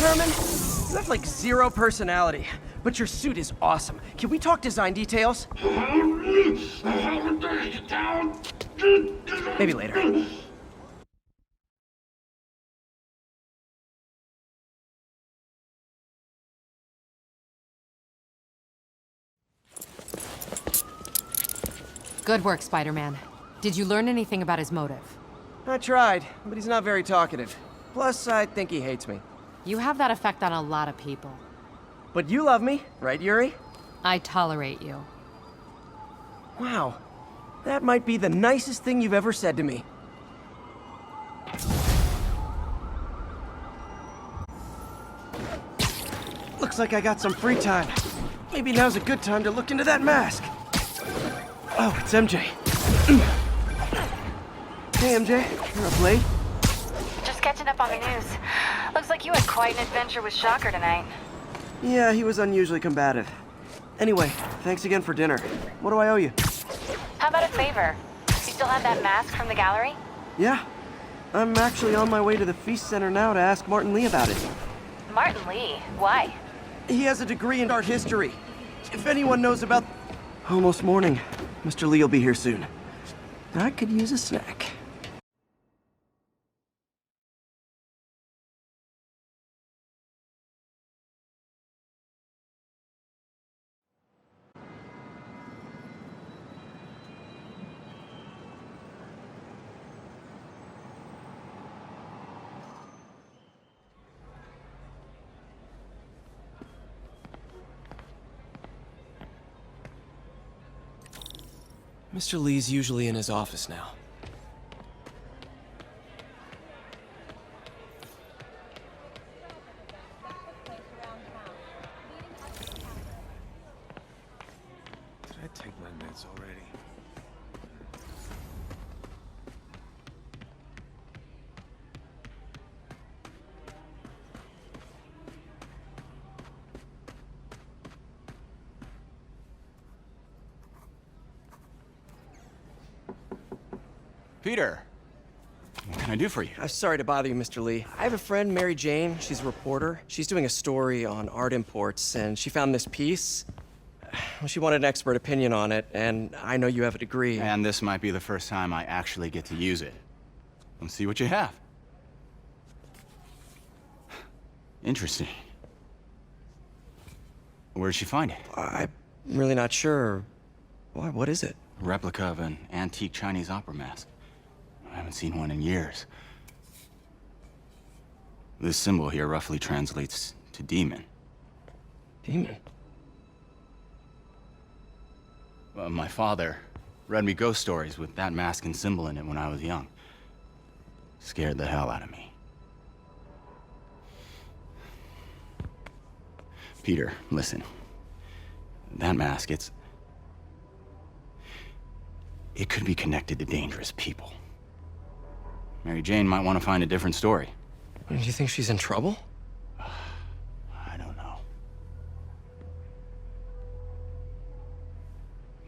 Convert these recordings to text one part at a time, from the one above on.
Herman? You have like zero personality, but your suit is awesome. Can we talk design details? Maybe later. Good work, Spider-Man. Did you learn anything about his motive? I tried, but he's not very talkative. Plus, I think he hates me. You have that effect on a lot of people. But you love me, right, Yuri? I tolerate you. Wow. That might be the nicest thing you've ever said to me. Looks like I got some free time. Maybe now's a good time to look into that mask. Oh, it's MJ. Hey, MJ. You're up late? Just catching up on the news. Looks like you had quite an adventure with Shocker tonight. Yeah, he was unusually combative. Anyway, thanks again for dinner. What do I owe you? How about a favor? You still have that mask from the gallery? Yeah. I'm actually on my way to the Feast Center now to ask Martin Lee about it. Martin Lee? Why? He has a degree in art history. If anyone knows about... Almost morning. Mr. Lee will be here soon. I could use a snack. Mr. Lee's usually in his office now. Did I take my meds already? Peter, what can I do for you? I'm sorry to bother you, Mr. Lee. I have a friend, Mary Jane. She's a reporter. She's doing a story on art imports, and she found this piece. Well, she wanted an expert opinion on it, and I know you have a degree. And this might be the first time I actually get to use it. Let's see what you have. Interesting. Where did she find it? I'm really not sure. Why, what is it? A replica of an antique Chinese opera mask. I haven't seen one in years. This symbol here roughly translates to demon. Demon? My father read me ghost stories with that mask and symbol in it when I was young. Scared the hell out of me. Peter, listen. That mask, it could be connected to dangerous people. Mary Jane might want to find a different story. Do you think she's in trouble? I don't know.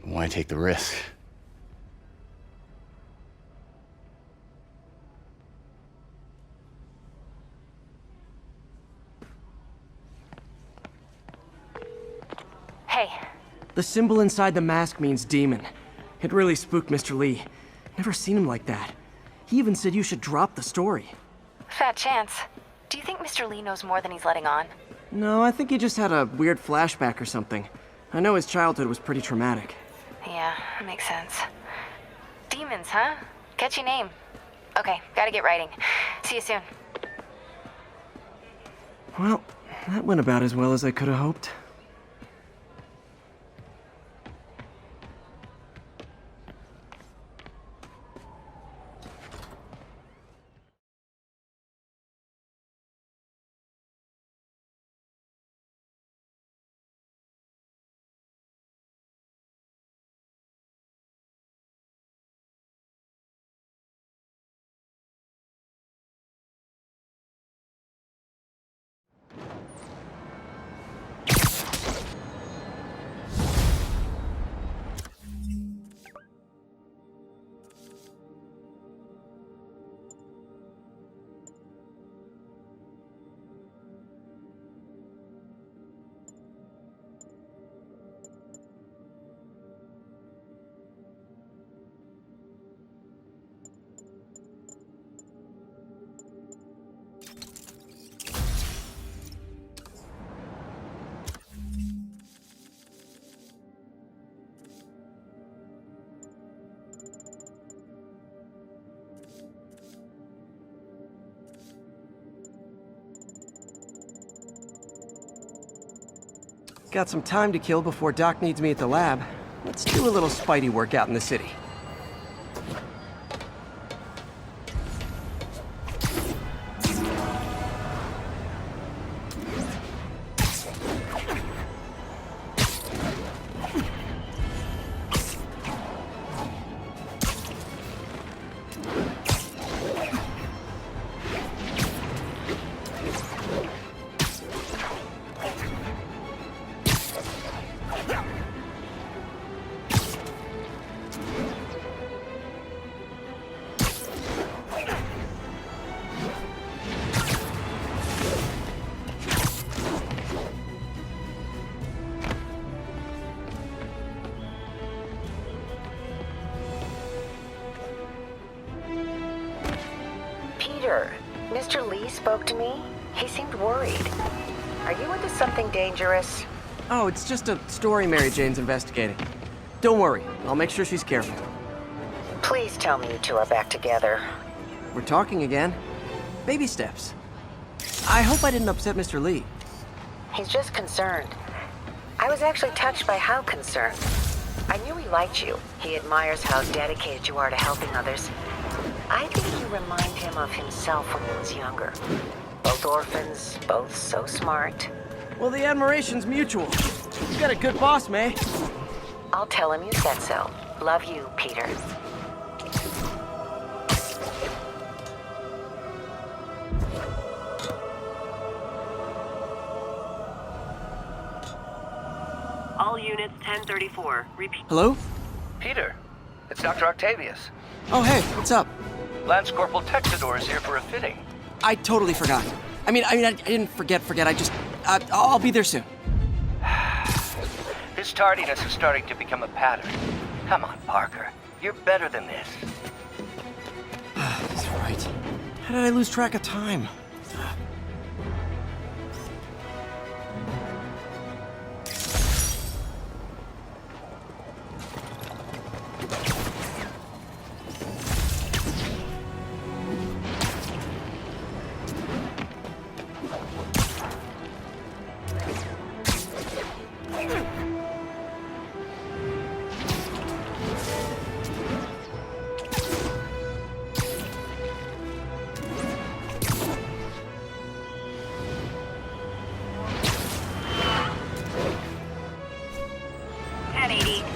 Why take the risk? Hey, The symbol inside the mask means demon. It really spooked Mr. Lee. Never seen him like that. He even said you should drop the story. fat chance. Do you think Mr. Lee knows more than he's letting on? No, I think he just had a weird flashback or something. I know his childhood was pretty traumatic. Yeah, makes sense. Demons, huh? Catchy name. Okay, gotta get writing. See you soon. Well, that went about as well as I could have hoped. got some time to kill before Doc needs me at the lab. Let's do a little Spidey work out in the city. Peter, Mr. Lee spoke to me. He seemed worried. Are you into something dangerous? Oh, it's just a story Mary Jane's investigating. Don't worry, I'll make sure she's careful. Please tell me you two are back together. We're talking again. Baby steps. I hope I didn't upset Mr. Lee. He's just concerned. I was actually touched by how concerned. I knew he liked you. He admires how dedicated you are to helping others. I think you remind him of himself when he was younger. Both orphans, both so smart. Well, the admiration's mutual. You got a good boss, May. I'll tell him you said so. Love you, Peter. All units 1034. Repeat. Hello? Peter, it's Dr. Octavius. Oh, hey, what's up? Lance Corporal Texador is here for a fitting. I totally forgot. I didn't forget. I'll be there soon. This tardiness is starting to become a pattern. Come on, Parker. You're better than this. That's right. How did I lose track of time?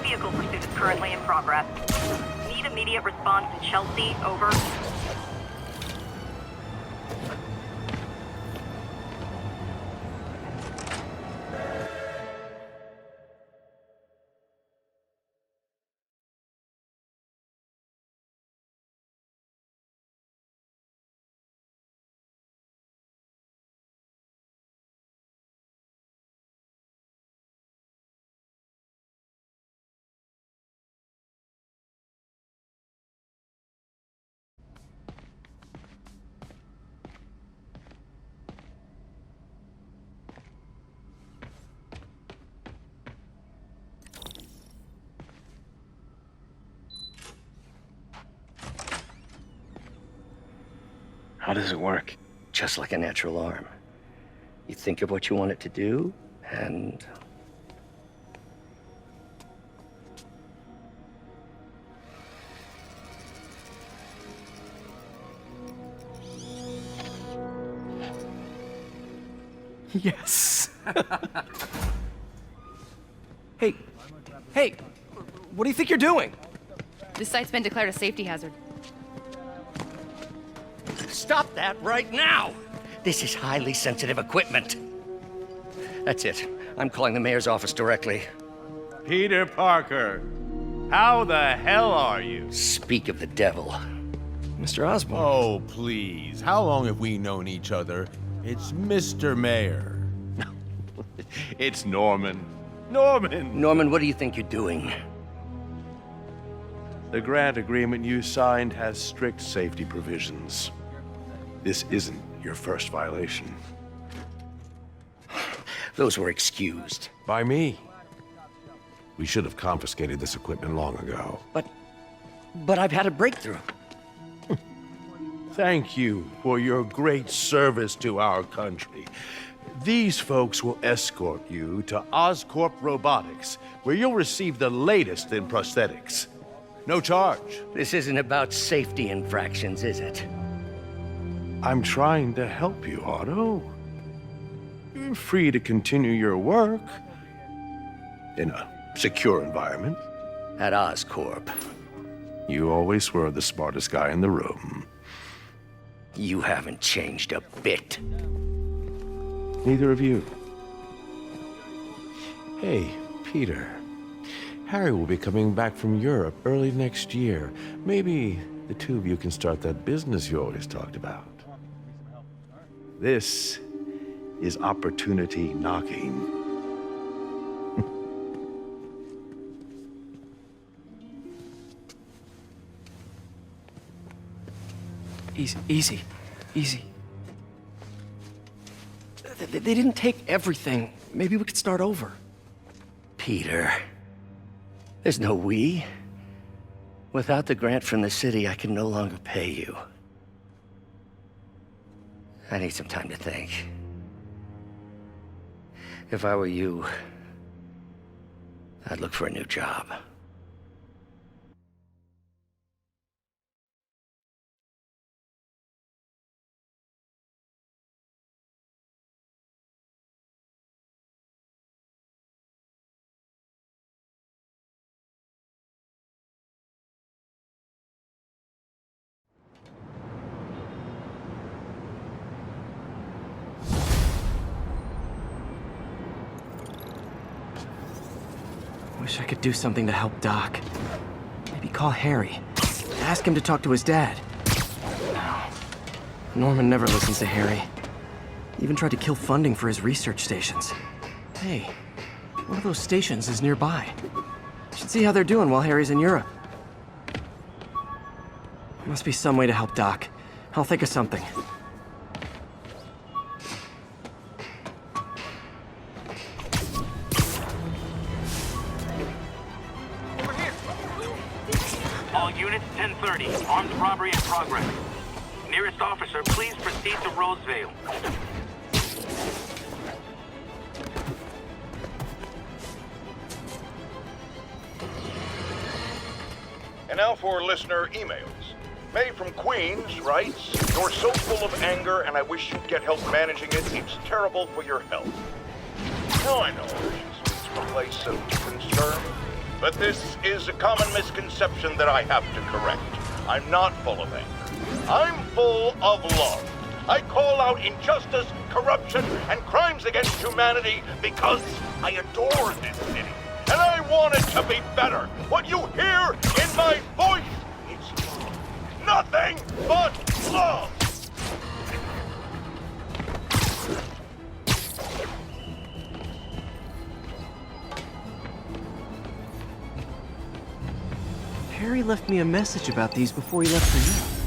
Vehicle pursuit is currently in progress. Need immediate response in Chelsea. Over. How does it work? Just like a natural arm. You think of what you want it to do, and... Yes. Hey, what do you think you're doing? This site's been declared a safety hazard. Stop that right now! This is highly sensitive equipment. That's it. I'm calling the mayor's office directly. Peter Parker, how the hell are you? Speak of the devil. Mr. Osborn. Oh, please. How long have we known each other? It's Mr. Mayor. It's Norman. Norman, what do you think you're doing? The grant agreement you signed has strict safety provisions. This isn't your first violation. Those were excused. By me. We should have confiscated this equipment long ago. But I've had a breakthrough. Thank you for your great service to our country. These folks will escort you to Oscorp Robotics, where you'll receive the latest in prosthetics. No charge. This isn't about safety infractions, is it? I'm trying to help you, Otto. You're free to continue your work in a secure environment. At Oscorp. You always were the smartest guy in the room. You haven't changed a bit. Neither of you. Hey, Peter. Harry will be coming back from Europe early next year. Maybe the two of you can start that business you always talked about. This is opportunity knocking. Easy. They didn't take everything. Maybe we could start over. Peter. There's no we. Without the grant from the city, I can no longer pay you. I need some time to think. If I were you, I'd look for a new job. Wish I could do something to help Doc. Maybe call Harry. Ask him to talk to his dad. No. Norman never listens to Harry. Even tried to kill funding for his research stations. Hey, one of those stations is nearby. Should see how they're doing while Harry's in Europe. Must be some way to help Doc. I'll think of something. All units, 1030. Armed robbery in progress. Nearest officer, please proceed to Rosevale. And now for listener emails. May from Queens writes, "You're so full of anger and I wish you'd get help managing it. It's terrible for your health." Now I know she speaks from a place of concern, but this is a common misconception that I have to correct. I'm not full of anger. I'm full of love. I call out injustice, corruption, and crimes against humanity because I adore this city. And I want it to be better. What you hear in my voice is nothing but love. Harry left me a message about these before he left for you.